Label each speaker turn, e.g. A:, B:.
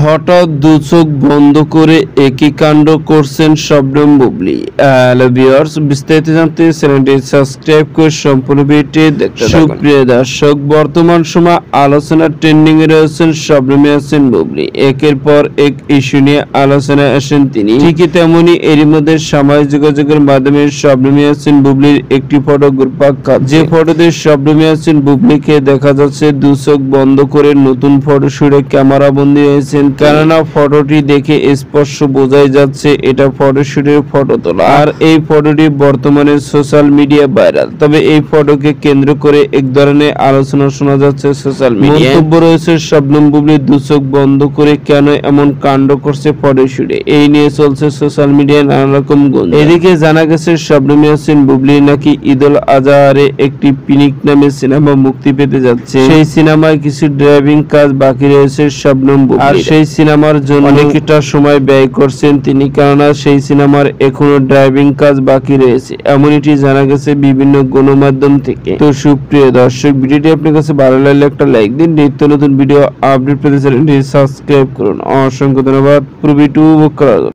A: হঠাৎ দু চোখ বন্ধ করে একই কাণ্ড করছেন শবনম বুবলী। হ্যালো ভিউয়ার্স, বিস্তারিত জানতে চ্যানেলটি সাবস্ক্রাইব করে সম্পূর্ণ ভিডিওটি দেখতে থাকুন। সুপ্রিয় দর্শক, বর্তমান সময় আলোচনার ট্রেন্ডিং এ রয়েছেন শবনম ইয়াসমিন বুবলী। একের পর এক ইস্যু নিয়ে আলোচনায় আসেন তিনি। ঠিকই তেমনি এরই মধ্যে সামাজিক যোগাযোগের মাধ্যমে শবনম ইয়াসমিন বুবলীর একটি ফটো ঘুরপাক খাচ্ছে। যে ফটোতে শবনম ইয়াসমিন বুবলীকে দেখা যাচ্ছে দু চোখ বন্ধ করে নতুন ফটোশুটে ক্যামেরা বন্দী হয়েছেন। কেননা ফটোটি দেখে স্পষ্ট বোঝাই যাচ্ছে এটা ফটোশুটের ফটো তোলা, আর এই ফটোটি বর্তমানে সোশ্যাল মিডিয়া ভাইরাল। তবে এই ফটোকে কেন্দ্র করে এক ধরনের আলোচনা শোনা যাচ্ছে সোশ্যাল মিডিয়ায়। মন্তব্য রয়েছে শবনম বুবলী দু চোখ বন্ধ করে কেন এমন কাণ্ড করছে ফটোশুটে, এই নিয়ে চলছে সোশ্যাল মিডিয়ায় নানা রকম গুঞ্জন। এদিকে জানা গেছে শবনম ইয়াসমিন বুবলী নাকি ঈদুল আজহারে একটি পিনিক নামে সিনেমা মুক্তি পেতে যাচ্ছে। সেই সিনেমায় কিছু ড্রাইভিং কাজ বাকি রয়েছে শবনম বুবলী, আর সেই সিনেমার জন্য অনেকটা সময় ব্যয় করছেন তিনি, কেননা সেই সিনেমার এখনো ড্রাইভিং কাজ বাকি রয়েছে, এমনটি জানা গেছে বিভিন্ন গণমাধ্যম থেকে। তো সুপ্রিয় দর্শক, ভিডিওটি আপনার কাছে ভালো লাগলে একটা লাইক দিন। নিত্য নতুন ভিডিও আপডেট পেতে চ্যানেলটি সাবস্ক্রাইব করুন। অসংখ্য ধন্যবাদ পুরো ভিডিও উপভোগ করার জন্য।